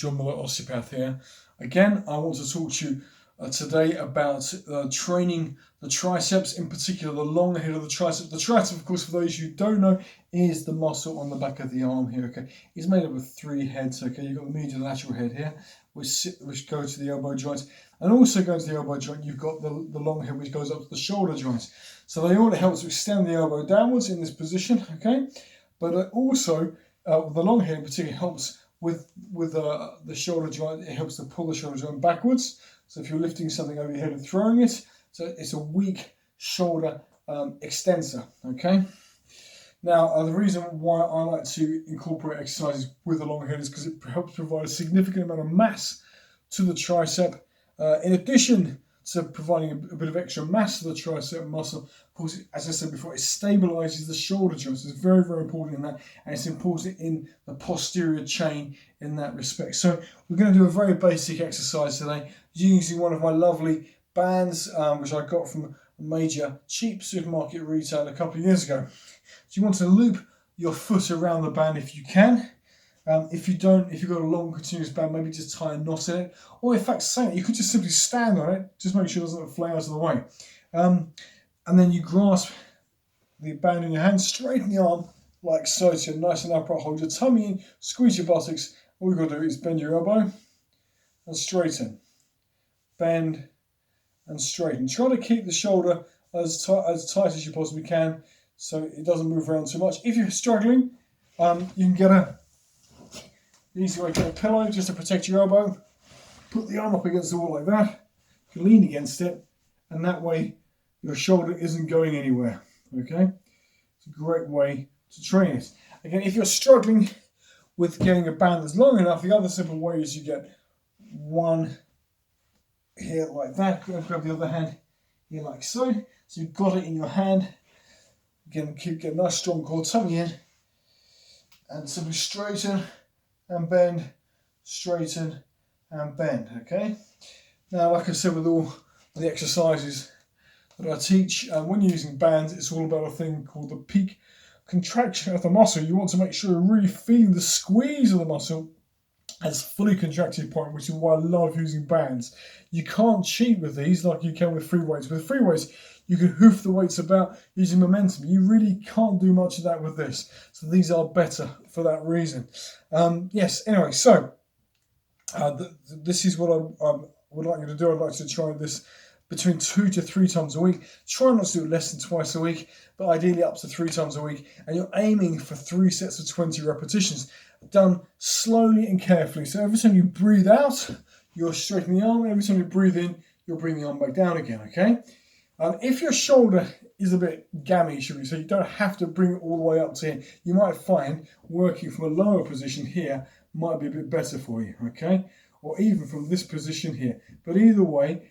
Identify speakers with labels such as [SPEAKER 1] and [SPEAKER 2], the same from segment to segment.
[SPEAKER 1] John Miller, osteopath here. Again, I want to talk to you today about training the triceps, in particular the long head of the tricep. The tricep, of course, for those who don't know, is the muscle on the back of the arm here. Okay, it's made up of 3 heads. Okay, you've got the medial lateral head here, which goes to the elbow joint, and also going to the elbow joint, you've got the long head which goes up to the shoulder joint. So they all help to extend the elbow downwards in this position. Okay, but also the long head in particular helps with the shoulder joint. It helps to pull the shoulder joint backwards. So if you're lifting something over your head and throwing it, so it's a weak shoulder extensor. Okay. Now the reason why I like to incorporate exercises with the long head is because it helps provide a significant amount of mass to the tricep. In addition to providing a bit of extra mass to the tricep muscle, of course, as I said before, it stabilizes the shoulder joints. It's very, very important in that, and it's important in the posterior chain in that respect. So we're going to do a very basic exercise today using one of my lovely bands, which I got from a major cheap supermarket retailer a couple of years ago. So you want to loop your foot around the band if you can. If you've got a long continuous band, maybe just tie a knot in it. Or in fact, you could just simply stand on it, just make sure it doesn't fly out of the way. And then you grasp the band in your hand, straighten the arm like so, so you're nice and upright, hold your tummy in, squeeze your buttocks. All you've got to do is bend your elbow and straighten. Bend and straighten. Try to keep the shoulder as tight as you possibly can so it doesn't move around too much. If you're struggling, you can get the easy way to get a pillow just to protect your elbow. Put the arm up against the wall like that. You can lean against it, and that way your shoulder isn't going anywhere. Okay? It's a great way to train it. Again, if you're struggling with getting a band that's long enough, the other simple way is you get one here like that. Grab the other hand here like so. So you've got it in your hand. Again, get a nice strong core, tummy in, and simply straighten and bend, straighten and bend. Okay. Now, like I said, with all the exercises that I teach, when you're using bands, it's all about a thing called the peak contraction of the muscle. You want to make sure you're really feeling the squeeze of the muscle as fully contracted point, which is why I love using bands. You can't cheat with these like you can with free weights. With free weights, you can hoof the weights about using momentum. You really can't do much of that with this. So these are better for that reason. Yes, anyway, so this is what I would like you to do. I'd like to try this between 2 to 3 times a week. Try not to do it less than twice a week, but ideally up to 3 times a week. And you're aiming for 3 sets of 20 repetitions, done slowly and carefully. So every time you breathe out, you're straightening the arm. Every time you breathe in, you're bringing the arm back down again, okay? If your shoulder is a bit gammy, should we say, you don't have to bring it all the way up to here. You might find working from a lower position here might be a bit better for you, okay? Or even from this position here. But either way,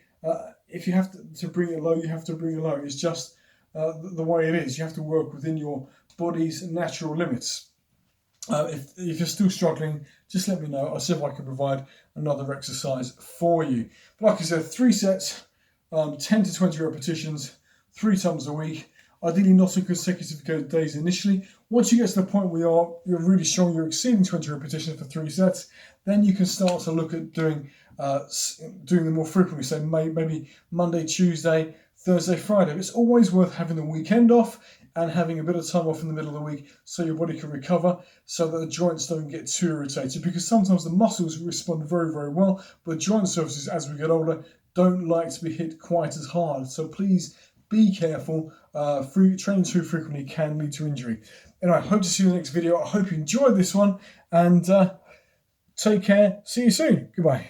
[SPEAKER 1] if you have to bring it low, you have to bring it low. It's just the way it is. You have to work within your body's natural limits. If you're still struggling, just let me know. I'll see if I can provide another exercise for you. But like I said, 3 sets, 10 to 20 repetitions, 3 times a week. Ideally not on consecutive days initially. Once you get to the point where you're really strong, you're exceeding 20 repetitions for 3 sets, then you can start to look at doing them more frequently. So maybe Monday, Tuesday, Thursday, Friday. But it's always worth having the weekend off and having a bit of time off in the middle of the week so your body can recover, so that the joints don't get too irritated, because sometimes the muscles respond very, very well, but joint surfaces as we get older don't like to be hit quite as hard. So please be careful. Training too frequently can lead to injury. Anyway, I hope to see you in the next video. I hope you enjoyed this one, and take care. See you soon. Goodbye.